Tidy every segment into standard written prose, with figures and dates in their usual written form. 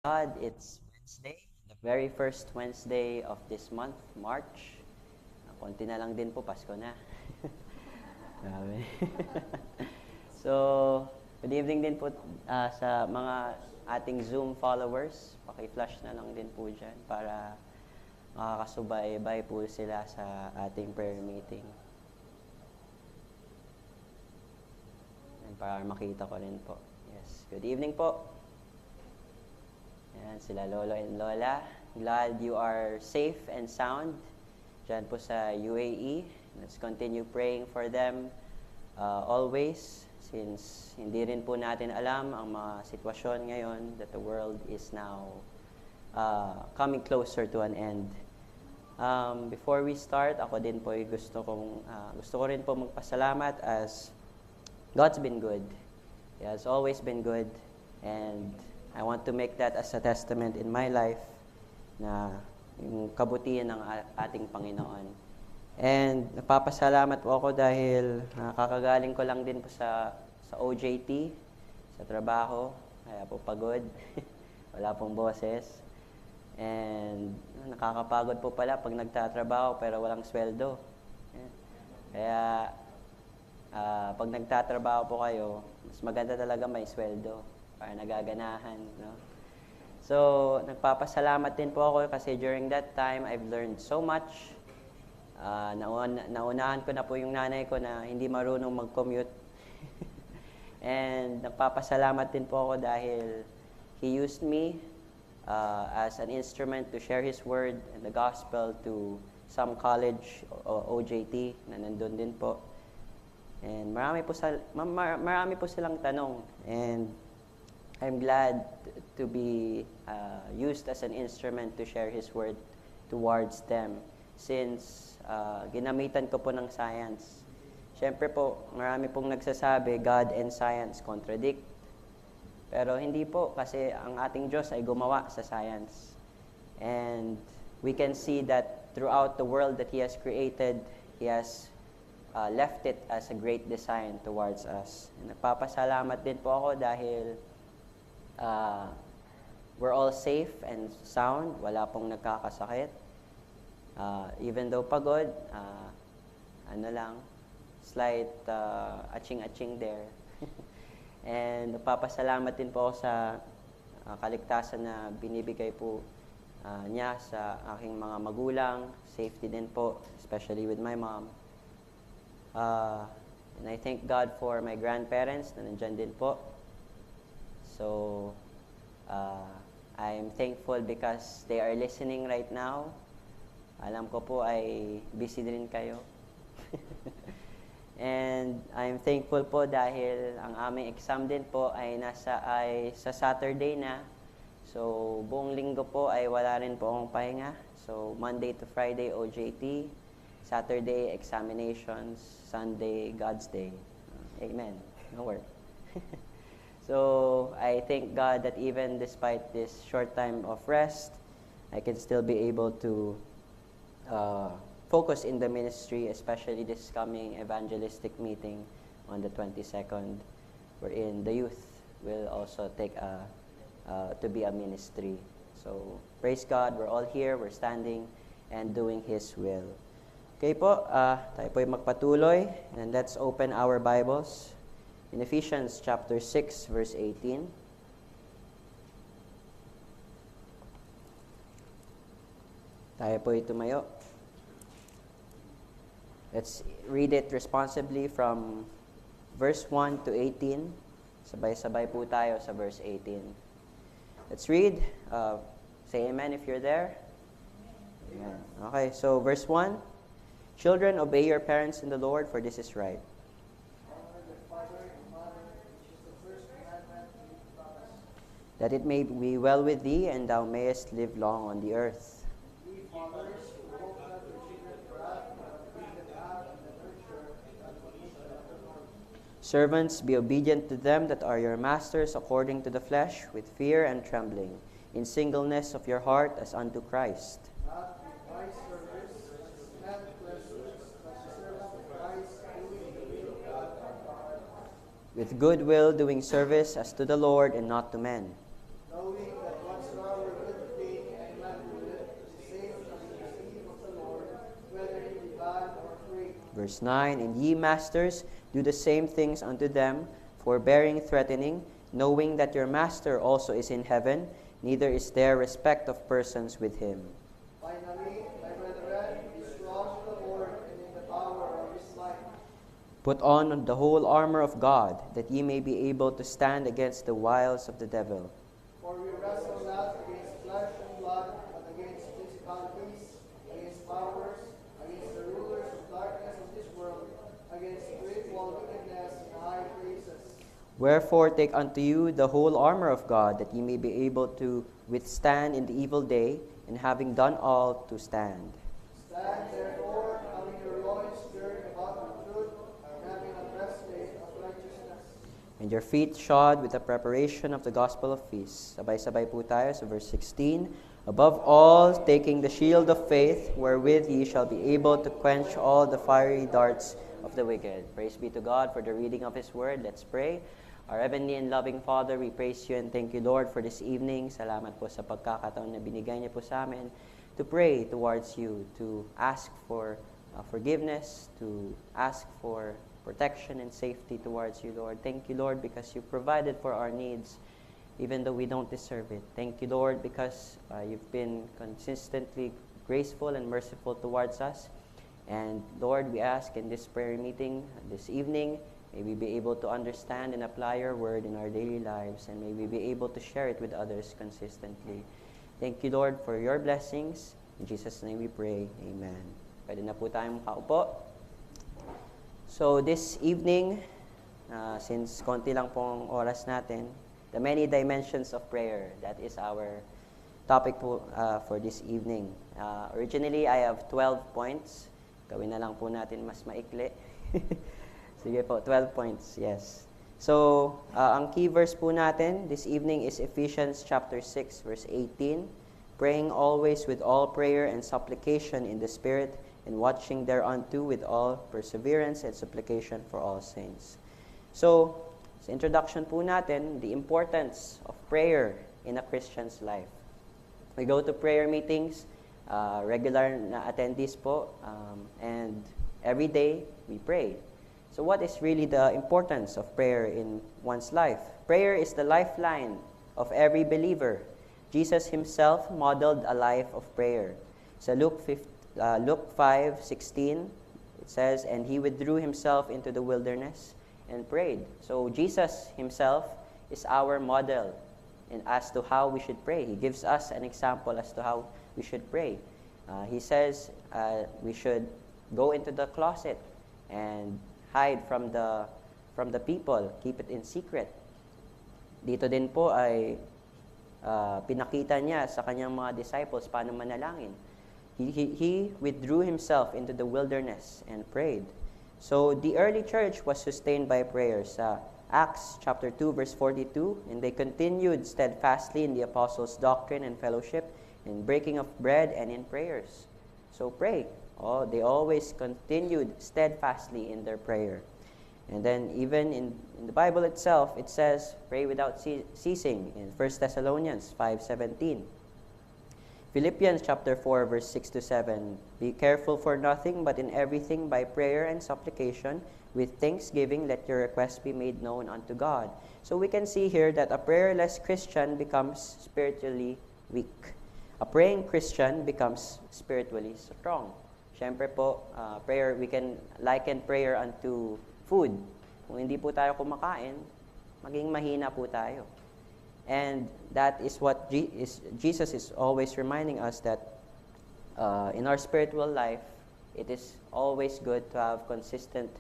God, it's Wednesday, the very first Wednesday of this month, March. Konti na lang din po, Pasko na. Grabe. So, good evening din po sa mga ating Zoom followers. Paki-flash na lang din po dyan para makakasubay-bay po sila sa ating prayer meeting. And para makita ko rin po. Yes, good evening po. Yan, sila Lolo and Lola. Glad you are safe and sound dyan po sa UAE. Let's continue praying for them always, since hindi rin po natin alam ang mga sitwasyon ngayon that the world is now coming closer to an end. Before we start, ako din po gusto ko rin po magpasalamat as God's been good. He has always been good, and I want to make that as a testament in my life na yung kabutihan ng ating Panginoon. And napapasalamat po ako dahil kakagaling ko lang din po sa OJT, sa trabaho, kaya po pagod, wala pong boses. And nakakapagod po pala pag nagtatrabaho pero walang sweldo. Kaya pag nagtatrabaho po kayo, mas maganda talaga may sweldo para nagaganahan, no? So, nagpapasalamat din po ako kasi during that time, I've learned so much. Naunahan ko na po yung nanay ko na hindi marunong mag-commute. And nagpapasalamat din po ako dahil he used me as an instrument to share His Word and the Gospel to some college o OJT na nandun din po. And marami po silang tanong. And I'm glad to be used as an instrument to share His Word towards them since ginamitan ko po ng science. Siyempre po, marami pong nagsasabi, God and science contradict. Pero hindi po, kasi ang ating Diyos ay gumawa sa science. And we can see that throughout the world that He has created, He has left it as a great design towards us. And nagpapasalamat din po ako dahil we're all safe and sound. Wala pong nagkakasakit. Even though pagod, slight aching-aching there. And nagpapasalamat din po ako sa kaligtasan na binibigay po niya sa aking mga magulang. Safety din po, especially with my mom. And I thank God for my grandparents na nandyan din po. So, I'm thankful because they are listening right now. Alam ko po ay busy din kayo. And I'm thankful po dahil ang aming exam din po ay sa Saturday na. So, buong linggo po ay wala rin po akong pahinga. So, Monday to Friday, OJT. Saturday, examinations. Sunday, God's Day. Amen. No work. So, I thank God that even despite this short time of rest, I can still be able to focus in the ministry, especially this coming evangelistic meeting on the 22nd, wherein the youth will also take to be a ministry. So, praise God, we're all here, we're standing and doing His will. Okay po, tayo po ay magpatuloy, and let's open our Bibles in Ephesians chapter 6, verse 18. Tayo po ay tumayo. Let's read it responsibly from verse 1 to 18. Sabay-sabay po tayo sa verse 18. Let's read. Say amen if you're there. Amen. Okay, so verse 1. Children, obey your parents in the Lord, for this is right. That it may be well with thee, and thou mayest live long on the earth. Servants, be obedient to them that are your masters according to the flesh, with fear and trembling, in singleness of your heart as unto Christ. With good will doing service as to the Lord and not to men. Knowing that whatsoever Verse 9, And ye masters, do the same things unto them, forbearing, threatening, knowing that your master also is in heaven, neither is there respect of persons with him. Finally, my brethren, be strong in the Lord and in the power of his might. Put on the whole armor of God, that ye may be able to stand against the wiles of the devil. For we wrestle not against flesh and blood, but against principalities, against powers, against the rulers of darkness of this world, against spiritual wickedness in high places. Wherefore take unto you the whole armor of God, that ye may be able to withstand in the evil day, and having done all, to stand. Stand therefore, having your loins girded about with truth, and having a breastplate of righteousness. And your feet shod with the preparation of the gospel of peace. Sabay-sabay po tayo sa verse 16. Above all, taking the shield of faith, wherewith ye shall be able to quench all the fiery darts of the wicked. Praise be to God for the reading of His Word. Let's pray. Our heavenly and loving Father, we praise you and thank you, Lord, for this evening. Salamat po sa pagkakataon na binigay niyo po sa amin to pray towards you, to ask for forgiveness, to ask for protection and safety towards you, Lord. Thank you, Lord, because you provided for our needs, even though we don't deserve it. Thank you, Lord, because you've been consistently graceful and merciful towards us. And Lord, we ask in this prayer meeting this evening, may we be able to understand and apply your word in our daily lives, and may we be able to share it with others consistently. Thank you, Lord, for your blessings. In Jesus' name we pray. Amen. Pwede na po tayong makaupo. So this evening, since konti lang pong oras natin, the many dimensions of prayer, that is our topic po for this evening. Originally, I have 12 points. Gawin na lang po natin mas maikli. Sige po, 12 points, yes. So, ang key verse po natin this evening is Ephesians chapter 6, verse 18. Praying always with all prayer and supplication in the Spirit, and watching thereunto with all perseverance and supplication for all saints. So, sa introduction po natin, the importance of prayer in a Christian's life. We go to prayer meetings, regular na attendees po, and every day we pray. So what is really the importance of prayer in one's life? Prayer is the lifeline of every believer. Jesus himself modeled a life of prayer. So Luke 5:16, it says, And he withdrew himself into the wilderness and prayed. So Jesus himself is our model as to how we should pray. He gives us an example as to how we should pray. He says we should go into the closet and hide from the people, keep it in secret. Dito din po ay pinakita niya sa kanyang mga disciples paano manalangin. He withdrew himself into the wilderness and prayed. So the early church was sustained by prayer. Sa Acts chapter 2 verse 42, and they continued steadfastly in the apostles' doctrine and fellowship, in breaking of bread and in prayers. So pray. They always continued steadfastly in their prayer. And then even in the Bible itself, it says, pray without ceasing in 1 Thessalonians 5:17. Philippians chapter 4, verse 6-7, Be careful for nothing, but in everything by prayer and supplication, with thanksgiving let your requests be made known unto God. So we can see here that a prayerless Christian becomes spiritually weak. A praying Christian becomes spiritually strong. Siyempre po, prayer, we can liken prayer unto food. Kung hindi po tayo kumakain, maging mahina po tayo. And that is what Jesus is always reminding us, that in our spiritual life, it is always good to have consistent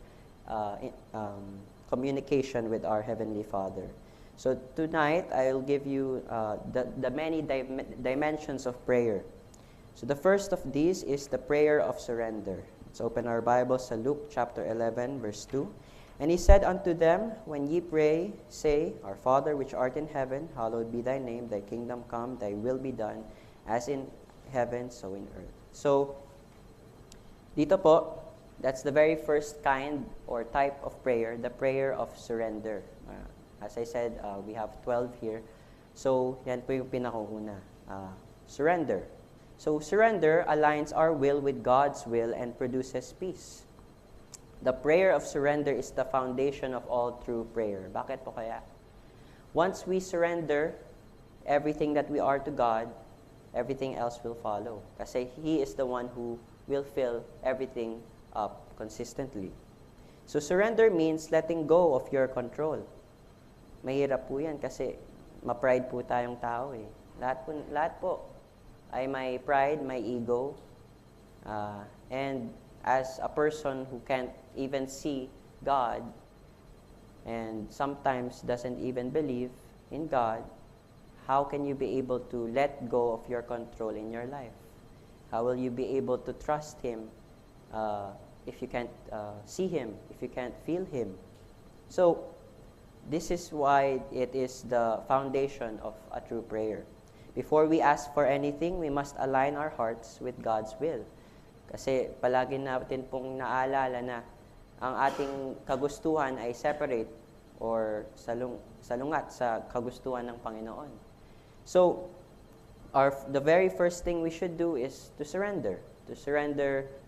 communication with our Heavenly Father. So tonight, I'll give you the many dimensions of prayer. So the first of these is the prayer of surrender. Let's open our Bibles to Luke chapter 11, verse 2. And he said unto them, When ye pray, say, Our Father which art in heaven, hallowed be thy name, thy kingdom come, thy will be done, as in heaven, so in earth. So, dito po, that's the very first kind or type of prayer, the prayer of surrender. As I said, we have 12 here. So, yan po yung pinakauna. Surrender. So, surrender aligns our will with God's will and produces peace. The prayer of surrender is the foundation of all true prayer. Bakit po kaya? Once we surrender everything that we are to God, everything else will follow. Kasi He is the one who will fill everything up consistently. So surrender means letting go of your control. Mahirap po yan kasi ma-pride po tayong tao eh. Lahat po ay may pride, may ego. And as a person who can't even see God and sometimes doesn't even believe in God, how can you be able to let go of your control in your life? How will you be able to trust Him if you can't see Him, if you can't feel Him? So, this is why it is the foundation of a true prayer. Before we ask for anything, we must align our hearts with God's will. Kasi palagi natin pong naalala na ang ating kagustuhan ay separate or salungat sa kagustuhan ng Panginoon. So, the very first thing we should do is to surrender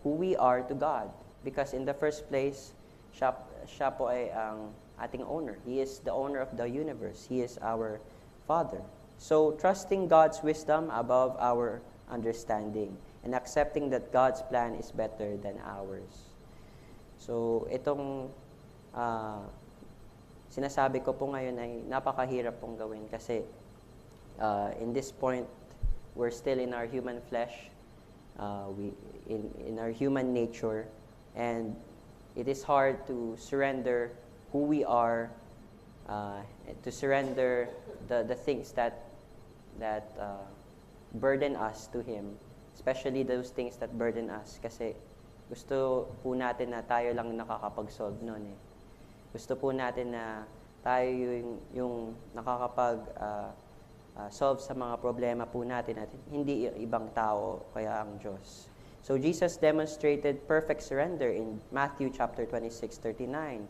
who we are to God. Because in the first place, siya po ay ang ating owner. He is the owner of the universe. He is our Father. So, trusting God's wisdom above our understanding and accepting that God's plan is better than ours. So, itong sinasabi ko po ngayon ay napakahirap pong gawin kasi in this point, we're still in our human flesh, in our human nature, and it is hard to surrender who we are, to surrender the things that burden us to Him, especially those things that burden us. Kasi gusto po natin na tayo lang nakakapag-solve nun eh. Gusto po natin na tayo yung solve sa mga problema po natin at hindi ibang tao, kaya ang Diyos. So Jesus demonstrated perfect surrender in Matthew chapter 26:39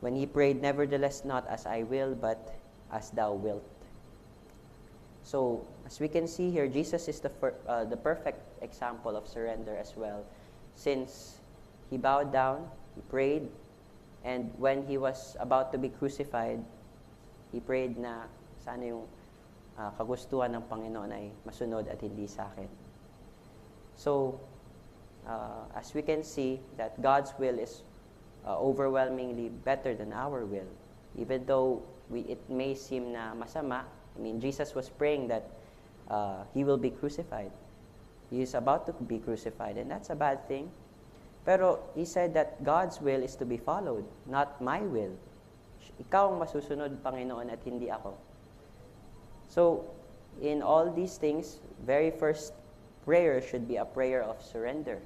when He prayed, "Nevertheless, not as I will, but as Thou wilt." So, as we can see here, Jesus is the perfect example of surrender as well, since He bowed down, He prayed, and when He was about to be crucified, He prayed na sana yung kagustuhan ng Panginoon ay masunod at hindi sa akin. So, as we can see, that God's will is overwhelmingly better than our will. Even though it may seem na masama, I mean, Jesus was praying that He will be crucified. He is about to be crucified, and that's a bad thing. Pero He said that God's will is to be followed, not my will. Ikaw ang masusunod, Panginoon, at hindi ako. So, in all these things, very first prayer should be a prayer of surrender.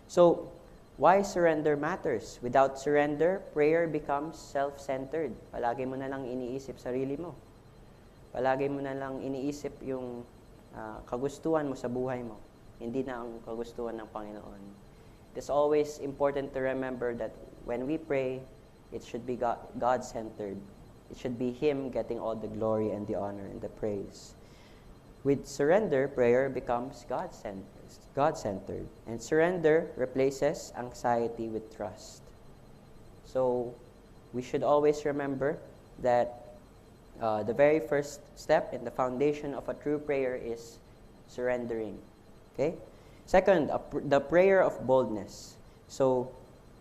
So, why surrender matters? Without surrender, prayer becomes self-centered. Palagi mo na lang iniisip sarili mo. Palagi mo na lang iniisip yung kagustuhan mo sa buhay mo. Hindi na ang kagustuhan ng Panginoon. It is always important to remember that when we pray, it should be God-centered. It should be Him getting all the glory and the honor and the praise. With surrender, prayer becomes God-centered. And surrender replaces anxiety with trust. So, we should always remember that the very first step in the foundation of a true prayer is surrendering. Okay? Second, the prayer of boldness. So,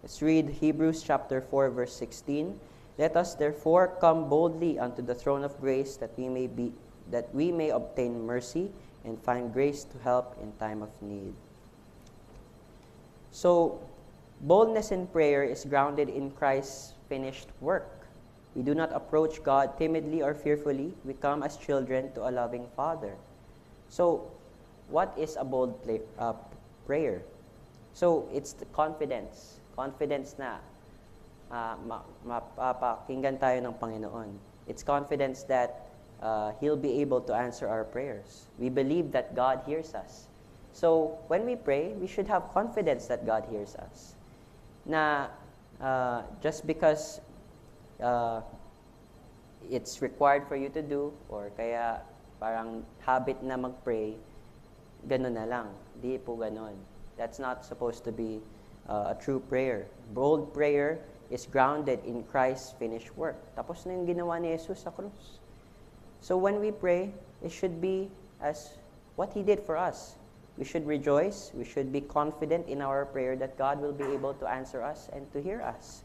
let's read Hebrews chapter 4, verse 16. "Let us therefore come boldly unto the throne of grace, that we may obtain mercy and find grace to help in time of need." So, boldness in prayer is grounded in Christ's finished work. We do not approach God timidly or fearfully. We come as children to a loving Father. So, what is a bold prayer? So, it's the confidence. Confidence na mapapakinggan tayo ng Panginoon. It's confidence that He'll be able to answer our prayers. We believe that God hears us. So, when we pray, we should have confidence that God hears us. Na just because it's required for you to do, or kaya parang habit na mag-pray, ganun na lang. Di po ganun. That's not supposed to be a true prayer. Bold prayer is grounded in Christ's finished work. Tapos na yung ginawa ni Jesus sa krus. So when we pray, it should be as what He did for us. We should rejoice. We should be confident in our prayer that God will be able to answer us and to hear us.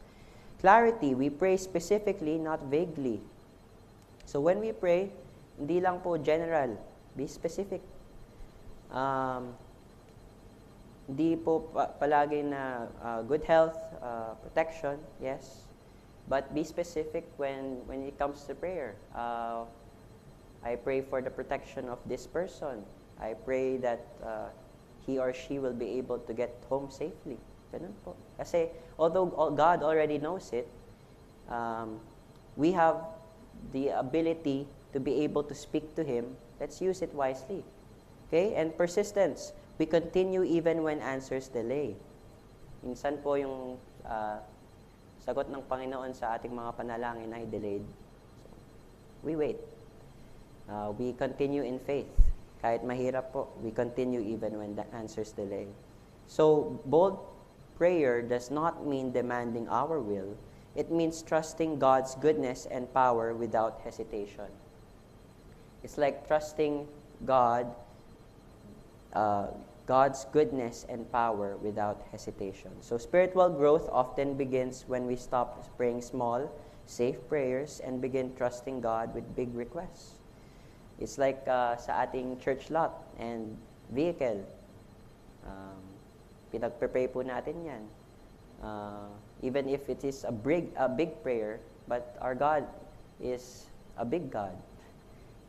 Clarity, we pray specifically, not vaguely. So when we pray, hindi lang po general, be specific. Hindi po palagi na good health, protection, yes. But be specific when it comes to prayer. I pray for the protection of this person. I pray that he or she will be able to get home safely. Ganun po. Kasi although God already knows it, we have the ability to be able to speak to Him. Let's use it wisely. Okay? And persistence. We continue even when answers delay. Minsan po yung sagot ng Panginoon sa ating mga panalangin ay delayed. So, we wait. We continue in faith. Kahit mahirap po, we continue even when the answers delay. So, bold prayer does not mean demanding our will. It means trusting God's goodness and power without hesitation. It's like trusting God's goodness and power without hesitation. So spiritual growth often begins when we stop praying small, safe prayers and begin trusting God with big requests. It's like sa ating church lot and vehicle. Pinagpe-pray po natin yan. Even if it is a big prayer, but our God is a big God.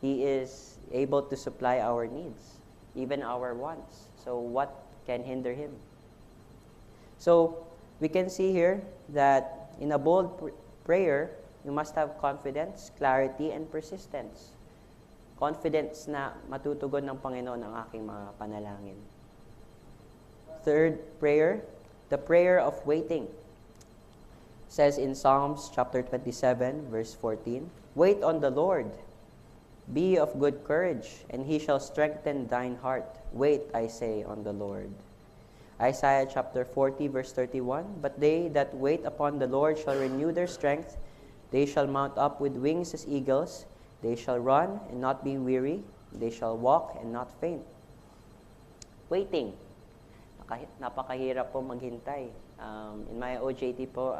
He is able to supply our needs, even our wants. So what can hinder Him? So we can see here that in a bold prayer, you must have confidence, clarity, and persistence. Confidence na matutugon ng Panginoon ang aking mga panalangin. Third prayer, the prayer of waiting. Says in Psalms chapter 27, verse 14, "Wait on the Lord. Be of good courage, and He shall strengthen thine heart. Wait, I say, on the Lord." Isaiah chapter 40, verse 31, "But they that wait upon the Lord shall renew their strength. They shall mount up with wings as eagles. They shall run and not be weary. They shall walk and not faint." Waiting. Napakahirap po maghintay. In my OJT po,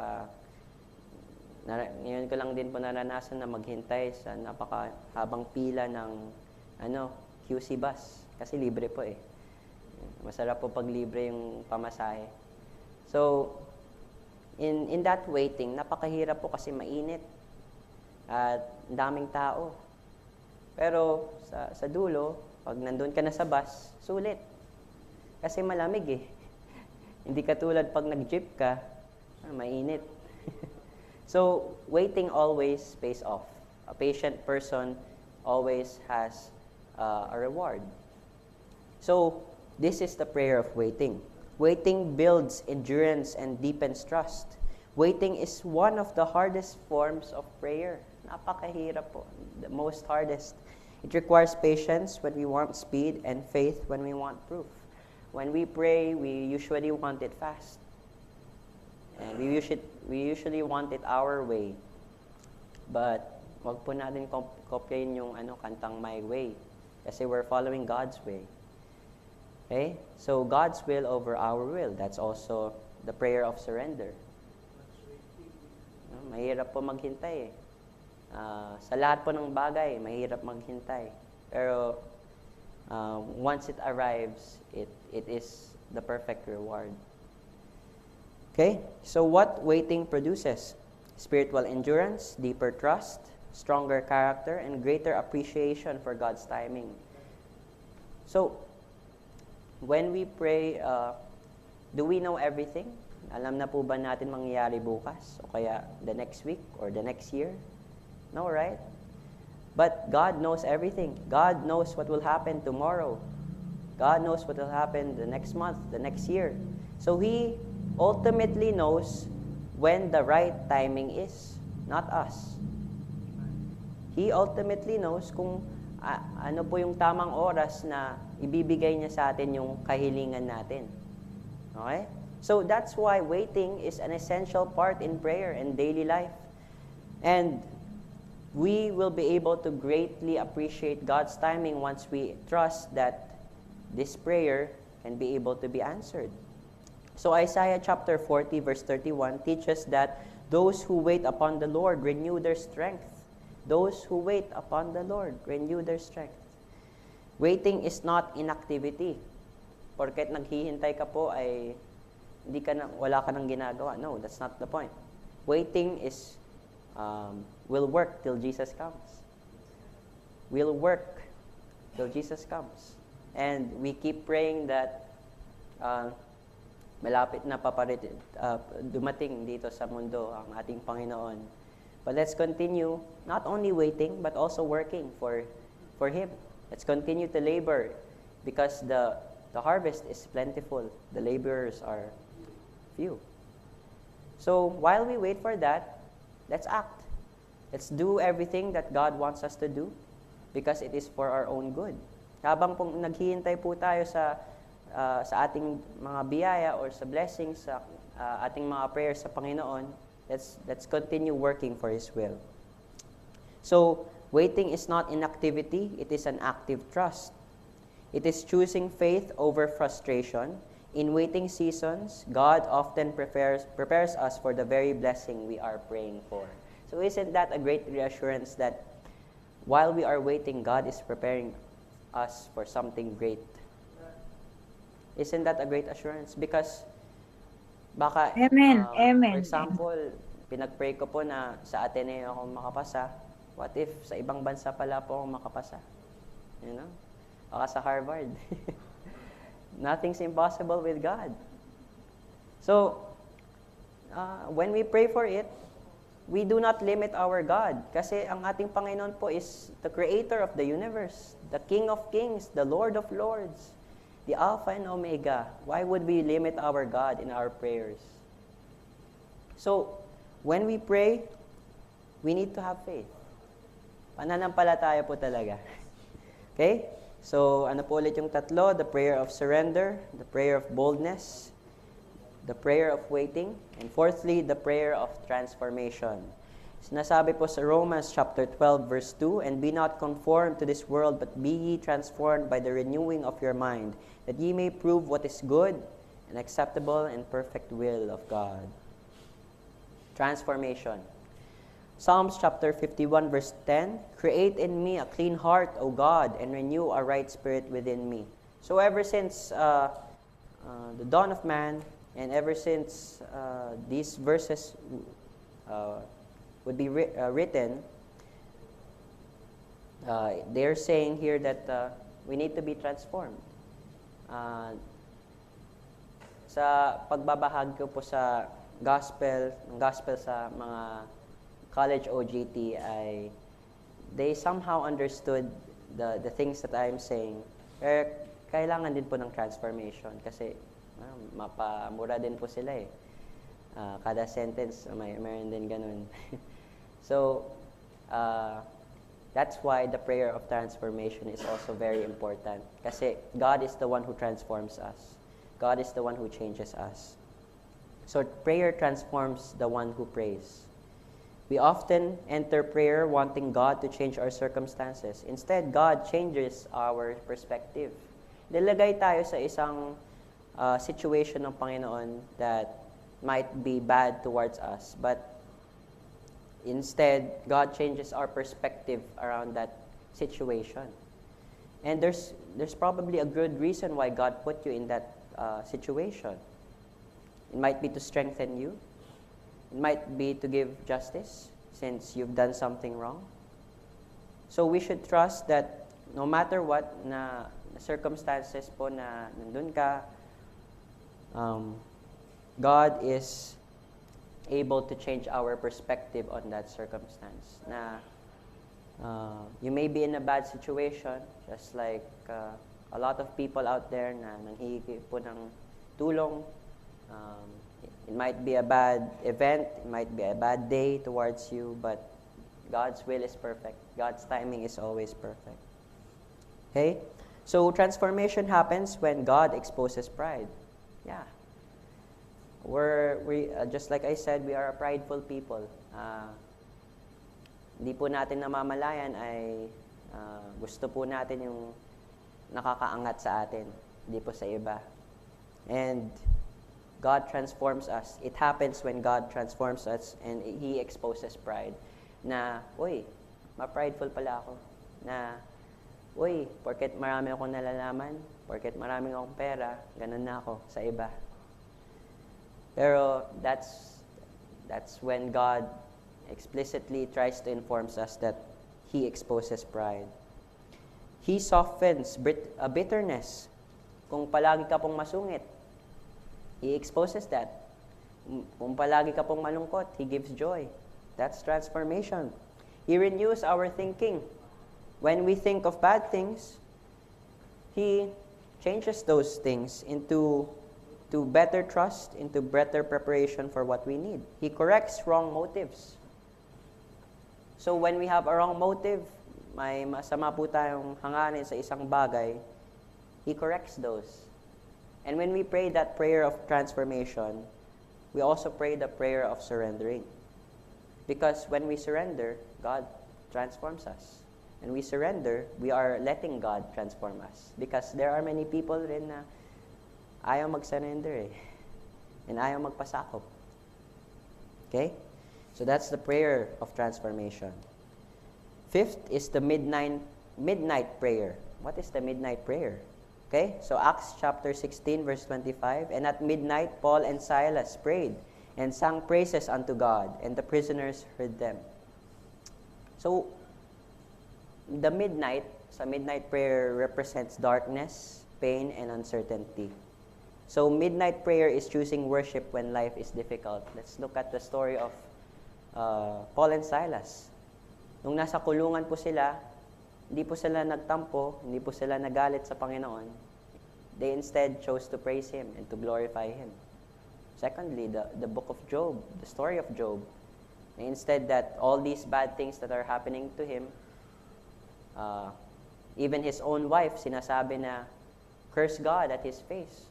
ngayon ko lang din po naranasan na maghintay sa napakahabang pila ng QC bus. Kasi libre po eh. Masarap po pag libre yung pamasahe. So, in that waiting, napakahirap po kasi mainit. At daming tao. Pero sa dulo, pag nandun ka na sa bus, sulit. Kasi malamig eh. Hindi katulad pag nag-jeep ka, mainit. So, waiting always pays off. A patient person always has a reward. So, this is the prayer of waiting. Waiting builds endurance and deepens trust. Waiting is one of the hardest forms of prayer. Napakahirap po. The most hardest. It requires patience when we want speed and faith when we want proof. When we pray, we usually want it fast. And we usually want it our way. But wag po natin kopyahin yung kantang My Way. Kasi we're following God's way. Okay? So God's will over our will. That's also the prayer of surrender. Mahirap po maghintay eh. Sa lahat po ng bagay, mahirap maghintay. Pero once it arrives, it is the perfect reward. Okay? So what waiting produces? Spiritual endurance, deeper trust, stronger character, and greater appreciation for God's timing. So, when we pray, do we know everything? Alam na po ba natin mangyayari bukas? O kaya the next week or the next year? No, right? But God knows everything. God knows what will happen tomorrow. God knows what will happen the next month, the next year. So He ultimately knows when the right timing is, not us. He ultimately knows kung ano po yung tamang oras na ibibigay niya sa atin yung kahilingan natin. Okay? So that's why waiting is an essential part in prayer and daily life. And we will be able to greatly appreciate God's timing once we trust that this prayer can be able to be answered. So Isaiah chapter 40 verse 31 teaches that those who wait upon the Lord renew their strength. Those who wait upon the Lord renew their strength. Waiting is not inactivity. Porket naghihintay ka po ay wala ka nang ginagawa. No, that's not the point. Waiting is will work till Jesus comes. Will work till Jesus comes. And we keep praying that malapit na dumating dito sa mundo ang ating Panginoon. But let's continue not only waiting but also working for Him. Let's continue to labor because the harvest is plentiful. The laborers are few. So while we wait for that, let's act. Let's do everything that God wants us to do because it is for our own good. Habang pong naghihintay po tayo sa ating mga biyaya or sa blessings, sa ating mga prayers sa Panginoon, let's continue working for His will. So, waiting is not inactivity, it is an active trust. It is choosing faith over frustration. In waiting seasons, God often prepares us for the very blessing we are praying for. So isn't that a great reassurance that while we are waiting, God is preparing us for something great? Isn't that a great assurance? Because baka, Amen. Amen. For example, pinag-pray ko po na sa Ateneo ako makapasa. What if sa ibang bansa pala po ako makapasa? You know? Baka sa Harvard. Nothing's impossible with God. So, when we pray for it, we do not limit our God. Kasi ang ating Panginoon po is the Creator of the universe, the King of kings, the Lord of lords, the Alpha and Omega. Why would we limit our God in our prayers? So, when we pray, we need to have faith. Pananampalataya po talaga. Okay? So, ano po ulit yung tatlo? The prayer of surrender, the prayer of boldness, the prayer of waiting, and fourthly, the prayer of transformation. Sinasabi po sa Romans chapter 12 verse 2, "And be not conformed to this world, but be ye transformed by the renewing of your mind, that ye may prove what is good and acceptable and perfect will of God." Transformation. Psalms chapter 51 verse 10, "Create in me a clean heart, O God, and renew a right spirit within me." So ever since the dawn of man, and ever since these verses would be written, they're saying here that we need to be transformed. Sa pagbabahagi ko po sa gospel sa mga college OJT ay they somehow understood the things that I'm saying. Pero kailangan din po ng transformation kasi mapamura din po sila eh. Kada sentence, mayroon din ganun. So, that's why the prayer of transformation is also very important. Kasi God is the one who transforms us. God is the one who changes us. So, prayer transforms the one who prays. We often enter prayer wanting God to change our circumstances. Instead, God changes our perspective. Nilagay tayo sa isang situation ng Panginoon that might be bad towards us, but instead, God changes our perspective around that situation. And there's probably a good reason why God put you in that situation. It might be to strengthen you. It might be to give justice since you've done something wrong. So we should trust that no matter what na circumstances po na nandun ka, God is able to change our perspective on that circumstance. Na you may be in a bad situation, just like a lot of people out there na nanghihingi po ng tulong. It might be a bad event, it might be a bad day towards you, but God's will is perfect. God's timing is always perfect. Okay? So transformation happens when God exposes pride. Yeah. just like I said, we are a prideful people. Hindi po natin namamalayan ay gusto po natin yung nakakaangat sa atin, hindi po sa iba. And God transforms us. It happens when God transforms us and He exposes pride. Na, uy, ma-prideful pala ako. Na, uy, porket marami akong nalalaman, porket marami akong pera, ganun na ako sa iba. Pero that's when God explicitly tries to inform us that He exposes pride. He softens bitterness. Kung palagi ka pong masungit, He exposes that. Kung palagi ka pong malungkot, He gives joy. That's transformation. He renews our thinking. When we think of bad things, He changes those things into better trust, into better preparation for what we need. He corrects wrong motives. So when we have a wrong motive, may masama po tayong hangarin sa isang bagay, He corrects those. And when we pray that prayer of transformation, we also pray the prayer of surrendering. Because when we surrender, God transforms us. And we surrender, we are letting God transform us. Because there are many people rin na ayaw mag-surrender and ayaw magpasakop. Okay? So that's the prayer of transformation. Fifth is the midnight prayer. What is the midnight prayer? Okay? So Acts chapter 16 verse 25, and at midnight Paul and Silas prayed and sang praises unto God, and the prisoners heard them. So the midnight prayer represents darkness, pain, and uncertainty. So midnight prayer is choosing worship when life is difficult. Let's look at the story of Paul and Silas. Nung nasa kulungan po sila, hindi po sila nagtampo, hindi po sila nagalit sa Panginoon. They instead chose to praise Him and to glorify Him. Secondly, the book of Job, the story of Job. Instead that all these bad things that are happening to him, even his own wife, sinasabi na, curse God at his face.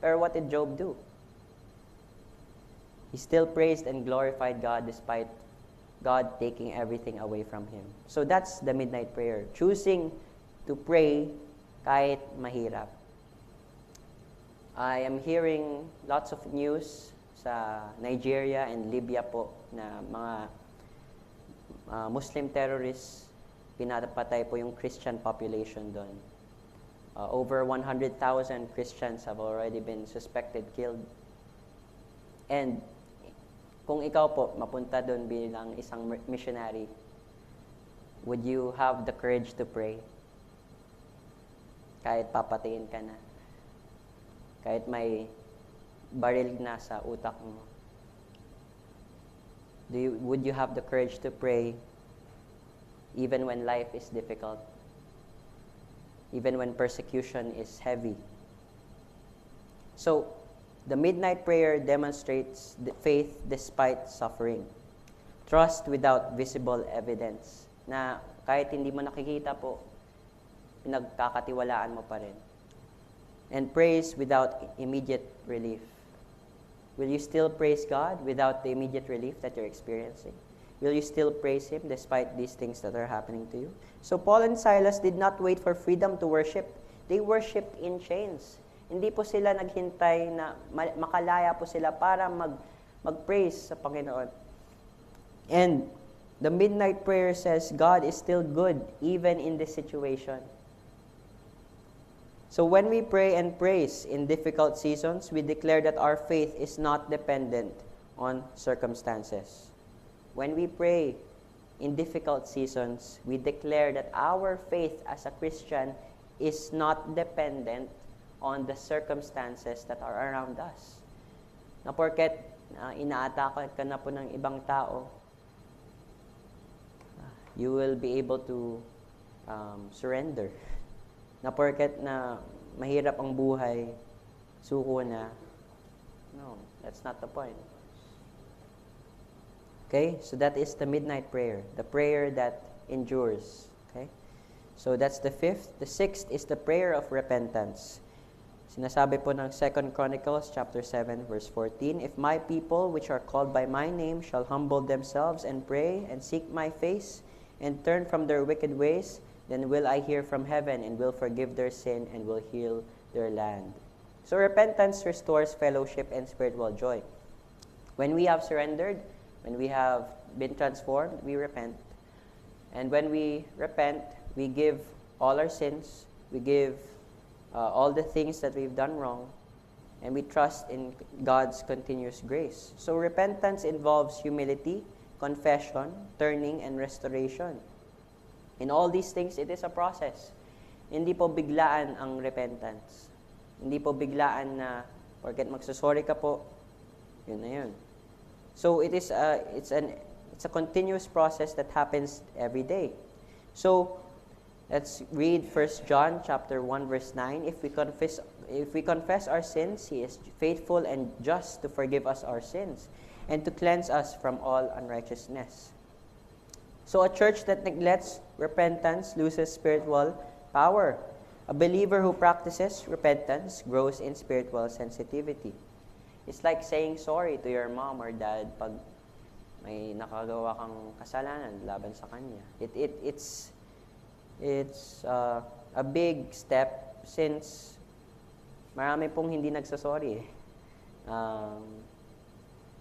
Pero what did Job do? He still praised and glorified God despite God taking everything away from him. So that's the midnight prayer. Choosing to pray kahit mahirap. I am hearing lots of news sa Nigeria and Libya po na mga Muslim terrorists, pinapatay po yung Christian population doon. Over 100,000 Christians have already been suspected killed. And kung ikaw po mapunta doon bilang isang missionary, would you have the courage to pray? Kahit papatayin ka na. Kahit may baril na sa utak mo. Would you have the courage to pray even when life is difficult? Even when persecution is heavy? So, the midnight prayer demonstrates the faith despite suffering. Trust without visible evidence. Na kahit hindi mo nakikita po, pinagkakatiwalaan mo pa rin. And praise without immediate relief. Will you still praise God without the immediate relief that you're experiencing? Will you still praise Him despite these things that are happening to you? So Paul and Silas did not wait for freedom to worship. They worshipped in chains. Hindi po sila naghintay na makalaya po sila para mag-praise sa Panginoon. And the midnight prayer says, God is still good even in this situation. So when we pray and praise in difficult seasons, we declare that our faith is not dependent on circumstances. When we pray in difficult seasons, we declare that our faith as a Christian is not dependent on the circumstances that are around us. Na porket inaatake ka na po ng ibang tao, you will be able to surrender. Na porket na mahirap ang buhay, suko na. No, that's not the point. Okay? So that is the midnight prayer, the prayer that endures. Okay? So that's the fifth. The sixth is the prayer of repentance. Sinasabi po ng 2 Chronicles chapter 7 verse 14, "If my people which are called by my name shall humble themselves and pray and seek my face and turn from their wicked ways, then will I hear from heaven and will forgive their sin and will heal their land." So repentance restores fellowship and spiritual joy. When we have surrendered, when we have been transformed, we repent. And when we repent, we give all our sins, we give all the things that we've done wrong, and we trust in God's continuous grace. So repentance involves humility, confession, turning, and restoration. In all these things, it is a process. Hindi po biglaan ang repentance. Hindi po biglaan na, porket magsusorry ka po, yun na yun. So it's a continuous process that happens every day. So let's read 1 John chapter 1 verse 9. If we confess our sins, He is faithful and just to forgive us our sins and to cleanse us from all unrighteousness. So a church that neglects repentance loses spiritual power. A believer who practices repentance grows in spiritual sensitivity. It's like saying sorry to your mom or dad pag may nakagawa kang kasalanan laban sa kanya. It's a big step since marami pong hindi nagsasorry.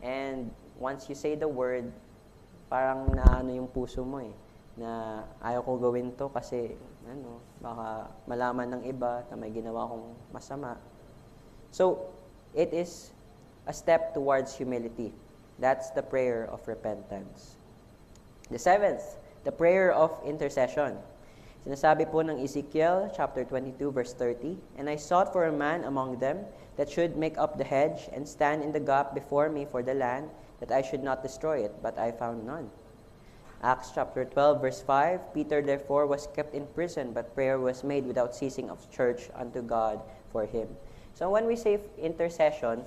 And once you say the word, parang naano yung puso mo na ayaw ko gawin to kasi baka malaman ng iba na may ginawa kong masama. So, it is a step towards humility. That's the prayer of repentance. The seventh, the prayer of intercession. Sinasabi po ng Ezekiel chapter 22 verse 30, "And I sought for a man among them that should make up the hedge and stand in the gap before me for the land, that I should not destroy it, but I found none." Acts chapter 12 verse 5, "Peter therefore was kept in prison, but prayer was made without ceasing of church unto God for him." So when we say intercession,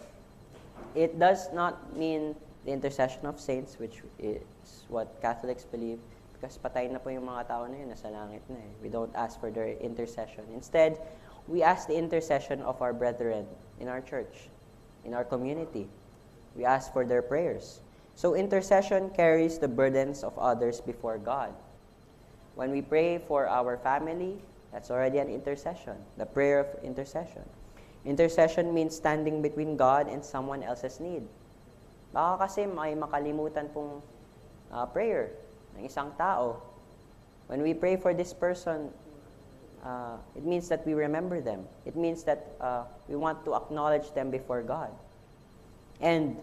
it does not mean the intercession of saints, which is what Catholics believe, because patay na po yung mga tao na yun, nasa langit na eh. We don't ask for their intercession. Instead, we ask the intercession of our brethren in our church, in our community. We ask for their prayers. So intercession carries the burdens of others before God. When we pray for our family, that's already an intercession, the prayer of intercession. Intercession means standing between God and someone else's need. Baka kasi may makalimutan pong prayer ng isang tao. When we pray for this person, it means that we remember them. It means that we want to acknowledge them before God. And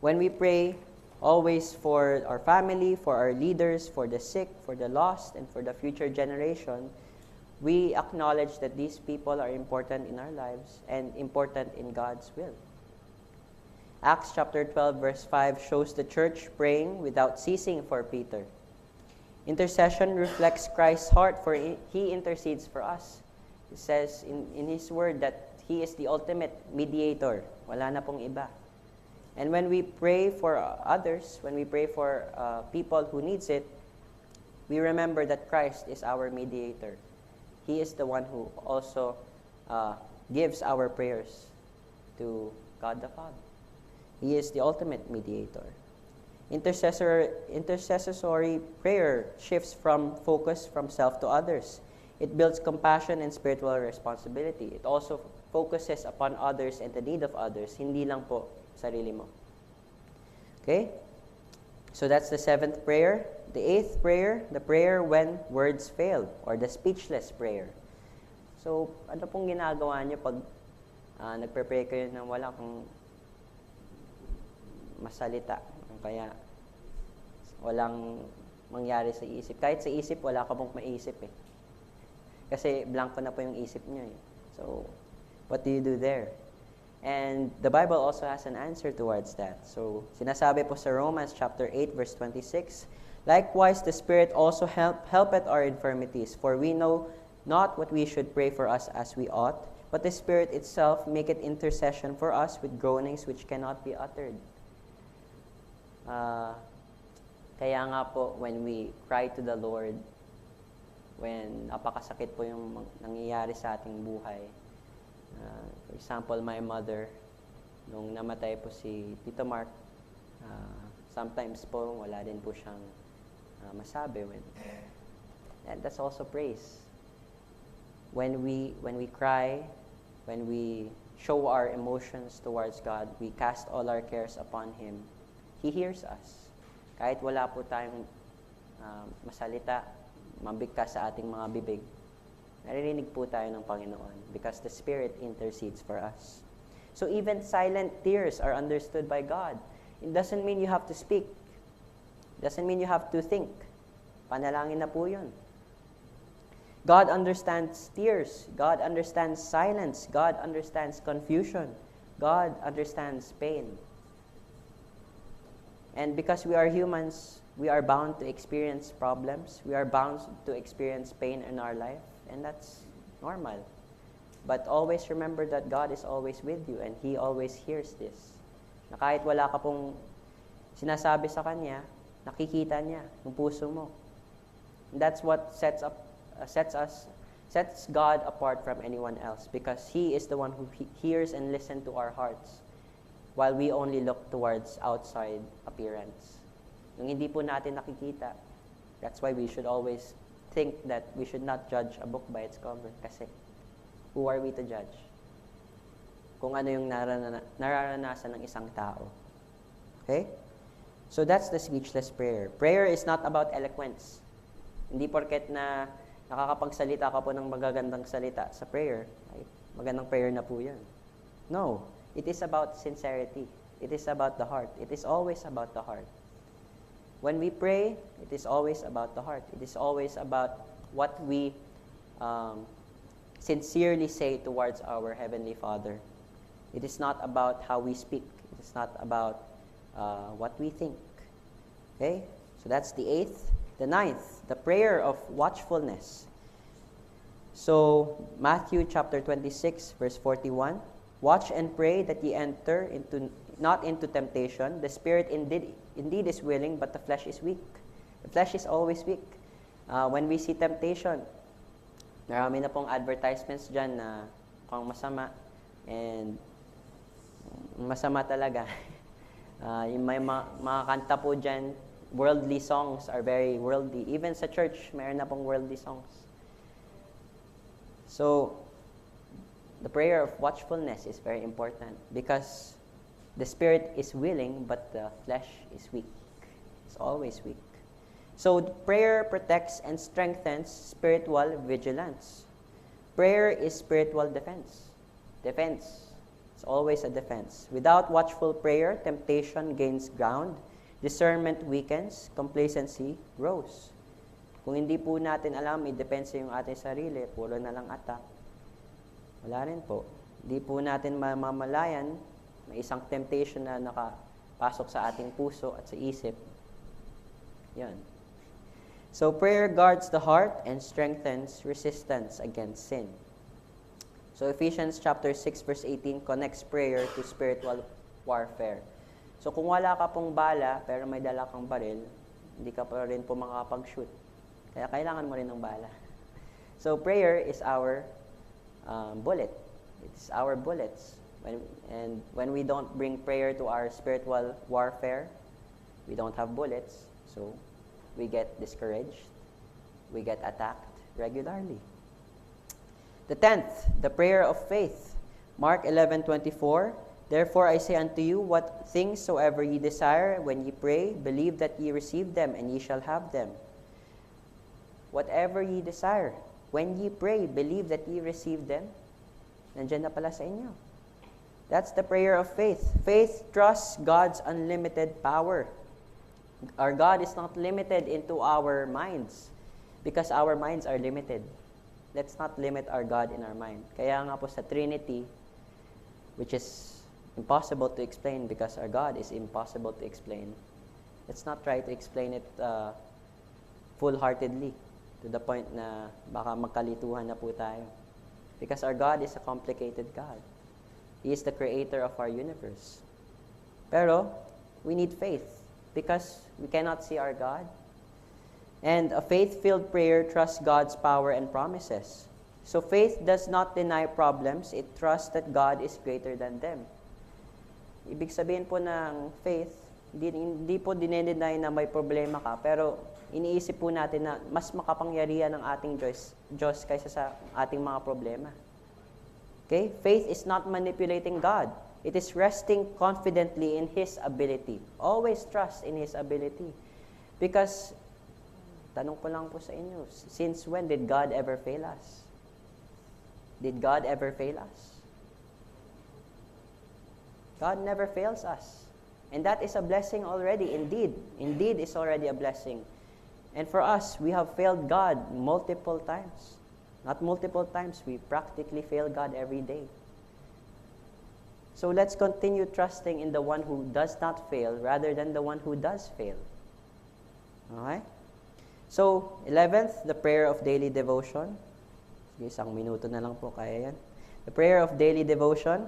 when we pray always for our family, for our leaders, for the sick, for the lost, and for the future generation, we acknowledge that these people are important in our lives and important in God's will. Acts chapter 12 verse 5 shows the church praying without ceasing for Peter. Intercession reflects Christ's heart, for He intercedes for us. It says in His word that He is the ultimate mediator. Wala na pong iba. And when we pray for others, when we pray for people who needs it, we remember that Christ is our mediator. He is the one who also gives our prayers to God the Father. He is the ultimate mediator. Intercessory prayer shifts from focus from self to others. It builds compassion and spiritual responsibility. It also focuses upon others and the need of others, hindi lang po sarili mo. Okay? So that's the seventh prayer. The eighth prayer, the prayer when words fail, or the speechless prayer. So, ano pong ginagawa niyo pag nagpe-pray kayo nang wala kang masalita? Kaya walang mangyari sa isip. Kahit sa isip, wala ka pong maisip eh. Kasi blanco na po yung isip niyo eh. So, what do you do there? And the Bible also has an answer towards that. So, sinasabi po sa Romans chapter 8 verse 26, "Likewise, the Spirit also helpeth our infirmities, for we know not what we should pray for us as we ought, but the Spirit itself maketh intercession for us with groanings which cannot be uttered." Kaya nga po, when we cry to the Lord, when napakasakit po yung nangyayari sa ating buhay, For example, my mother, nung namatay po si Tito Mark, sometimes po wala din po siyang masabi. And that's also praise. When we cry, when we show our emotions towards God, we cast all our cares upon Him, He hears us. Kahit wala po tayong masalita, mabigkas sa ating mga bibig, naririnig po tayo ng Panginoon because the Spirit intercedes for us. So even silent tears are understood by God. It doesn't mean you have to speak. It doesn't mean you have to think. Panalangin na po yun. God understands tears. God understands silence. God understands confusion. God understands pain. And because we are humans, we are bound to experience problems. We are bound to experience pain in our life. And that's normal. But always remember that God is always with you and He always hears this. Na kahit wala ka pong sinasabi sa Kanya, nakikita Niya yung puso mo. And that's what sets God apart from anyone else, because He is the one who hears and listens to our hearts while we only look towards outside appearance. Yung hindi po natin nakikita, that's why we should always think that we should not judge a book by its cover. Kasi, who are we to judge? Kung ano yung nararanasan ng isang tao. Okay? So that's the speechless prayer. Prayer is not about eloquence. Hindi porket na nakakapagsalita ka po ng magagandang salita sa prayer, ay magandang prayer na po yan. No. It is about sincerity. It is about the heart. It is always about the heart. When we pray, it is always about the heart. It is always about what we sincerely say towards our Heavenly Father. It is not about how we speak. It is not about what we think. Okay? So that's the 8th. The 9th, the prayer of watchfulness. So, Matthew chapter 26, verse 41. Watch and pray that ye enter not into temptation. The spirit indeed is willing, but the flesh is weak. The flesh is always weak. When we see temptation, marami na pong advertisements dyan na pang masama. And masama talaga. Yung may mga kanta po dyan, worldly songs are very worldly. Even sa church, mayroon na pong worldly songs. So, the prayer of watchfulness is very important because the spirit is willing, but the flesh is weak. It's always weak. So, prayer protects and strengthens spiritual vigilance. Prayer is spiritual defense. Defense. It's always a defense. Without watchful prayer, temptation gains ground, discernment weakens, complacency grows. Kung hindi po natin alam, i-depensa yung ating sarili, puro na lang attack. Wala rin po. Hindi po natin mamamalayan may isang temptation na nakapasok sa ating puso at sa isip. Yan. So, prayer guards the heart and strengthens resistance against sin. So, Ephesians chapter 6, verse 18 connects prayer to spiritual warfare. So, kung wala ka pong bala, pero may dala kang baril, hindi ka pa rin po makakapag-shoot. Kaya kailangan mo rin ng bala. So, prayer is our bullet. It's our bullets. When we don't bring prayer to our spiritual warfare, we don't have bullets. So, we get discouraged. We get attacked regularly. The 10th, the prayer of faith. Mark 11:24. Therefore I say unto you, what things soever ye desire, when ye pray, believe that ye receive them, and ye shall have them. Whatever ye desire, when ye pray, believe that ye receive them. Nandiyan na pala sa inyo. That's the prayer of faith. Faith trusts God's unlimited power. Our God is not limited into our minds because our minds are limited. Let's not limit our God in our mind. Kaya nga po sa Trinity, which is impossible to explain because our God is impossible to explain, let's not try to explain it full-heartedly to the point na baka magkalituhan na po tayo. Because our God is a complicated God. He is the creator of our universe. Pero, we need faith because we cannot see our God. And a faith-filled prayer trusts God's power and promises. So faith does not deny problems. It trusts that God is greater than them. Ibig sabihin po ng faith, hindi po dinedeny na may problema ka, pero iniisip po natin na mas makapangyarihan ng ating Diyos kaysa sa ating mga problema. Okay? Faith is not manipulating God. It is resting confidently in His ability. Always trust in His ability. Because, tanong ko lang po sa inyo, since when did God ever fail us? Did God ever fail us? God never fails us. And that is a blessing already. Indeed is already a blessing. And for us, we have failed God multiple times. Not multiple times, we practically fail God every day. So let's continue trusting in the one who does not fail rather than the one who does fail. Okay? So, 11th, the prayer of daily devotion. Sige, 1 minuto na lang po, kaya yan. The prayer of daily devotion.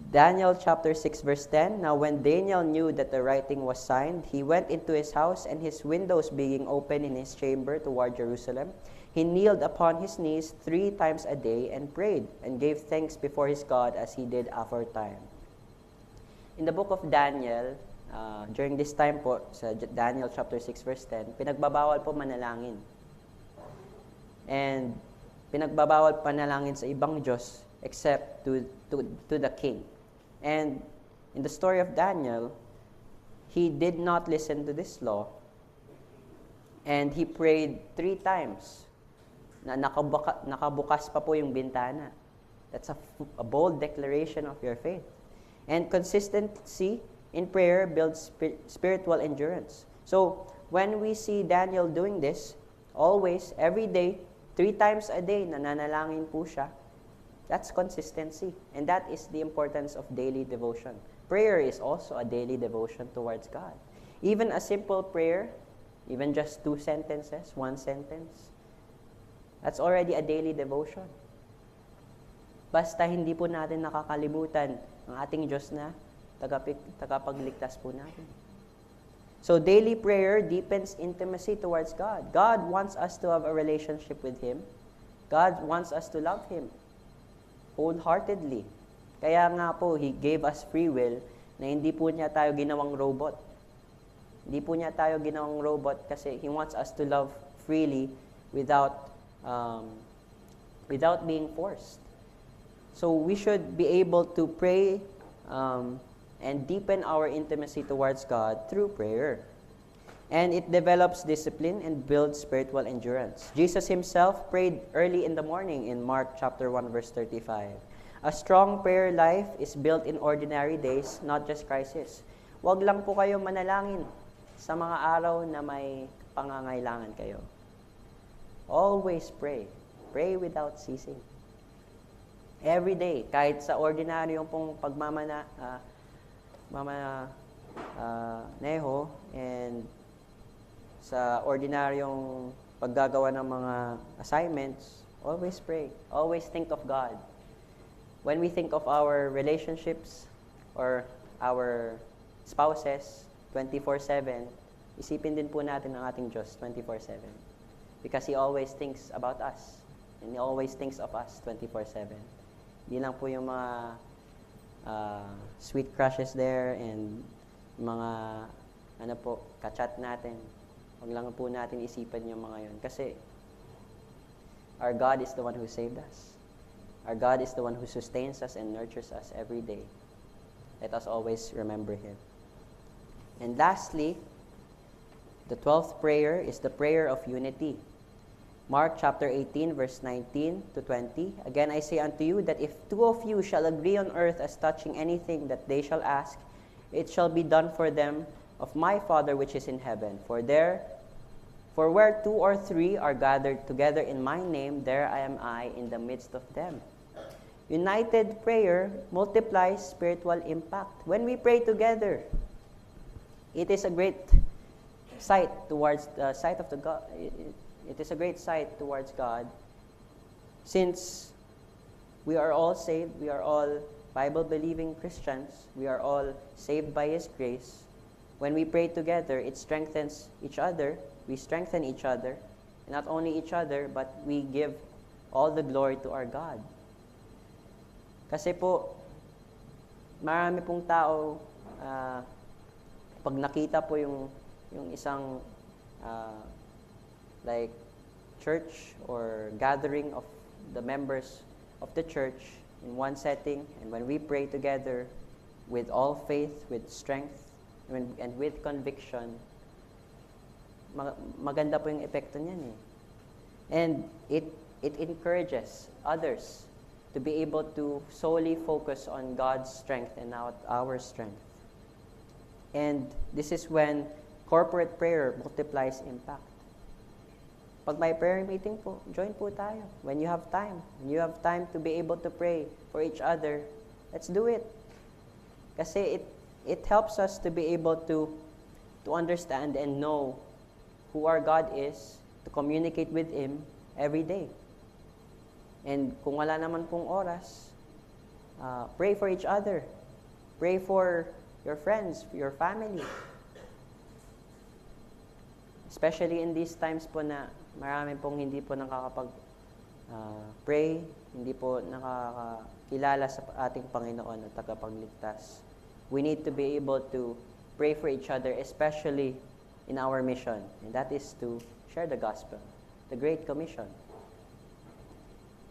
Daniel chapter 6 verse 10. Now when Daniel knew that the writing was signed, he went into his house, and his windows being open in his chamber toward Jerusalem, he kneeled upon his knees 3 times a day and prayed and gave thanks before his God as he did aforetime. In the book of Daniel, during this time po, sa Daniel chapter 6 verse 10, pinagbabawal po manalangin. And pinagbabawal panalangin sa ibang Diyos except to the king. And in the story of Daniel, he did not listen to this law, and he prayed 3 times na nakabukas pa po yung bintana. That's a bold declaration of your faith. And consistency in prayer builds spiritual endurance. So, when we see Daniel doing this, always, every day, 3 times a day, nananalangin po siya, that's consistency. And that is the importance of daily devotion. Prayer is also a daily devotion towards God. Even a simple prayer, even just 2 sentences, 1 sentence, that's already a daily devotion. Basta hindi po natin nakakalimutan ang ating Diyos na tagapagligtas po natin. So daily prayer deepens intimacy towards God. God wants us to have a relationship with Him. God wants us to love Him wholeheartedly. Kaya nga po, He gave us free will na hindi po niya tayo ginawang robot. Hindi po niya tayo ginawang robot kasi He wants us to love freely without being forced. So we should be able to pray and deepen our intimacy towards God through prayer. And it develops discipline and builds spiritual endurance. Jesus Himself prayed early in the morning in Mark chapter 1 verse 35. A strong prayer life is built in ordinary days, not just crisis. Huwag lang po kayo manalangin sa mga araw na may pangangailangan kayo. Always pray. Pray without ceasing. Every day, kahit sa ordinaryong pong neho and sa ordinaryong paggagawa ng mga assignments, always pray. Always think of God. When we think of our relationships or our spouses 24/7, isipin din po natin ang ating Diyos 24/7. Because He always thinks about us. And He always thinks of us 24/7. Hindi lang po yung mga sweet crushes there and mga kachat natin. Huwag lang po natin isipan yung mga yun. Kasi our God is the one who saved us. Our God is the one who sustains us and nurtures us every day. Let us always remember Him. And lastly, the 12th prayer is the prayer of unity. Mark chapter 18, verse 19 to 20. Again, I say unto you that if 2 of you shall agree on earth as touching anything that they shall ask, it shall be done for them of my Father which is in heaven. For where 2 or 3 are gathered together in my name, there am I in the midst of them. United prayer multiplies spiritual impact. When we pray together, it is a great sight towards the sight of the God. It is a great sight towards God, since we are all saved, we are all Bible-believing Christians, we are all saved by His grace. When we pray together, it strengthens each other, we strengthen each other, and not only each other, but we give all the glory to our God. Kasi po, marami pong tao, pag nakita po yung isang like church or gathering of the members of the church in one setting, and when we pray together with all faith, with strength, and with conviction, maganda po yung epekto niyan eh. And it encourages others to be able to solely focus on God's strength and not our strength. And this is when corporate prayer multiplies impact. Pag may prayer meeting po, join po tayo. When you have time to be able to pray for each other, let's do it. Kasi it helps us to be able to understand and know who our God is, to communicate with Him every day. And kung wala naman pong oras, pray for each other. Pray for your friends, your family. Especially in these times po na marami pong hindi po nakakapag-pray, hindi po nakakakilala sa ating Panginoon at tagapagligtas. We need to be able to pray for each other, especially in our mission, and that is to share the gospel, the Great Commission.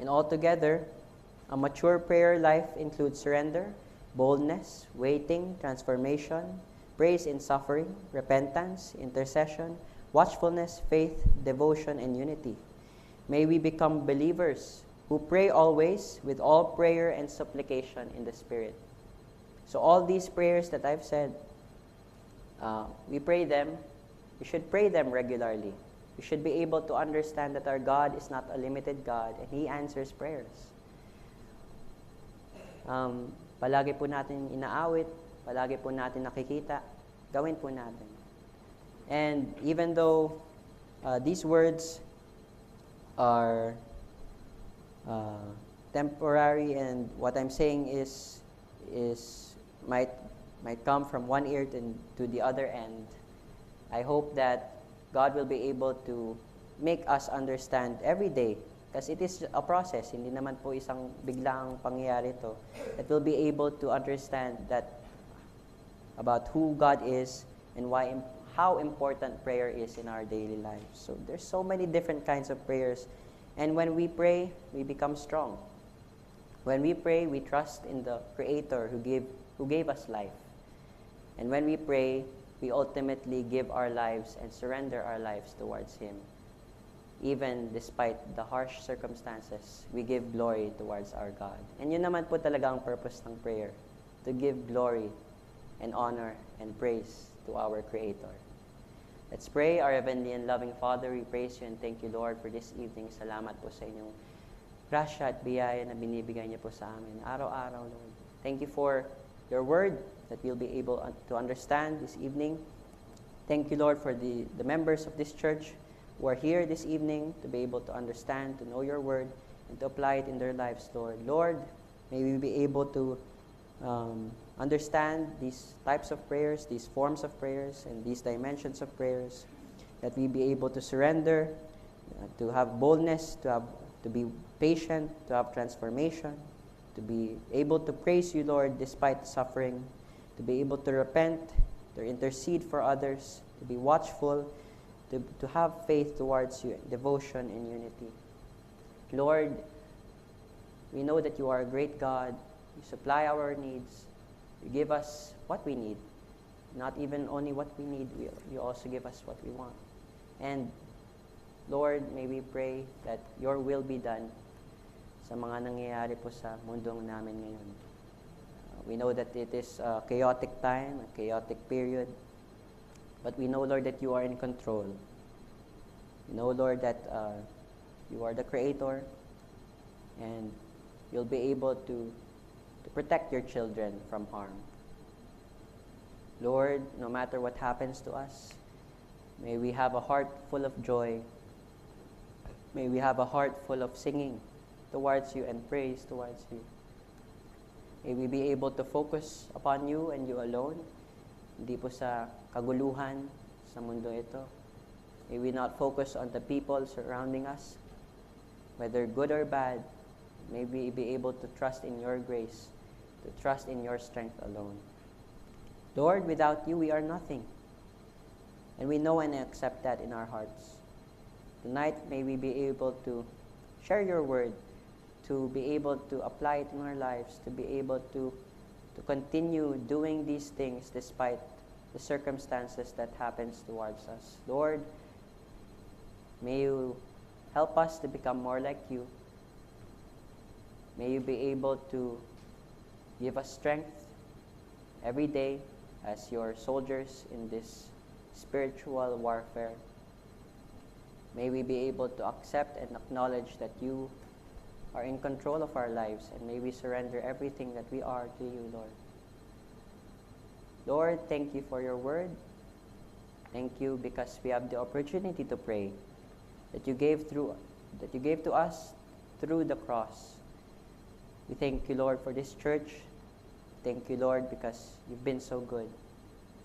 And altogether, a mature prayer life includes surrender, boldness, waiting, transformation, praise in suffering, repentance, intercession, watchfulness, faith, devotion, and unity. May we become believers who pray always with all prayer and supplication in the Spirit. So all these prayers that I've said, we pray them. We should pray them regularly. We should be able to understand that our God is not a limited God and He answers prayers. Palagi po natin inaawit, palagi po natin nakikita, gawin po natin. And even though these words are temporary, and what I'm saying is might come from one ear to the other end, I hope that God will be able to make us understand every day, because it is a process, hindi naman po isang biglang pangyayari ito, that we'll be able to understand that about who God is and how important prayer is in our daily lives. So there's so many different kinds of prayers, and when we pray, we become strong. When we pray, we trust in the Creator who gave us life. And when we pray, we ultimately give our lives and surrender our lives towards Him. Even despite the harsh circumstances, we give glory towards our God. And yun naman po talaga ang purpose ng prayer, to give glory and honor and praise to our Creator. Let's pray. Our Heavenly and loving Father, we praise You and thank You, Lord, for this evening. Salamat po sa inyong grasya at biyaya na binibigay Niyo po sa amin araw-araw, Lord. Thank You for Your word that we'll be able to understand this evening. Thank You, Lord, for the members of this church who are here this evening to be able to understand, to know Your word, and to apply it in their lives, Lord. Lord, may we be able to understand these types of prayers, these forms of prayers, and these dimensions of prayers, that we be able to surrender, to have boldness, to be patient, to have transformation, to be able to praise You, Lord, despite suffering, to be able to repent, to intercede for others, to be watchful, to have faith towards You, devotion and unity. Lord, we know that You are a great God. You supply our needs. You give us what we need. Not even only what we need, You also give us what we want. And Lord, may we pray that Your will be done sa mga nangyayari po sa mundong namin ngayon. We know that it is a chaotic time, a chaotic period, but we know, Lord, that You are in control. We know, Lord, that You are the Creator, and You'll be able to protect Your children from harm. Lord, no matter what happens to us, may we have a heart full of joy. May we have a heart full of singing towards You and praise towards You. May we be able to focus upon You and You alone, hindi po sa kaguluhan sa mundo ito. May we not focus on the people surrounding us, whether good or bad, may we be able to trust in your grace, to trust in your strength alone. Lord, without you, we are nothing. And we know and accept that in our hearts. Tonight, may we be able to share your word, to be able to apply it in our lives, to be able to continue doing these things despite the circumstances that happens towards us. Lord, may you help us to become more like you. May you be able to give us strength every day as your soldiers in this spiritual warfare. May we be able to accept and acknowledge that you are in control of our lives, and may we surrender everything that we are to you, Lord. Lord, thank you for your word. Thank you because we have the opportunity to pray that you gave to us through the cross. We thank you, Lord, for this church. Thank you, Lord, because you've been so good.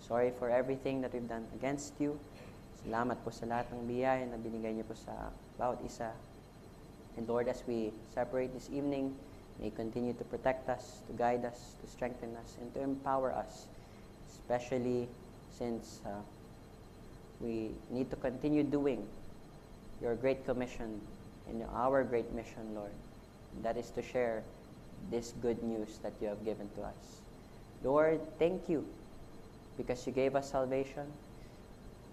Sorry for everything that we've done against you. Salamat po sa lahat ng biyaya na binigay niyo po sa bawat isa. And Lord, as we separate this evening, may you continue to protect us, to guide us, to strengthen us, and to empower us, especially since we need to continue doing your great commission and our great mission, Lord. And that is to share this good news that you have given to us. Lord, thank you because you gave us salvation,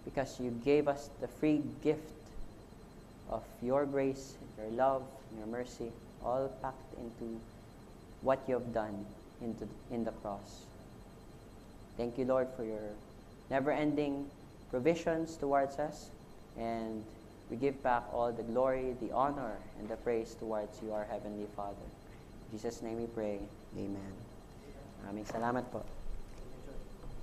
because you gave us the free gift of your grace, your love, and your mercy, all packed into what you have done in the cross. Thank you, Lord, for your never-ending provisions towards us, and we give back all the glory, the honor, and the praise towards you, our Heavenly Father. In Jesus' name we pray. Amen. Maraming salamat po.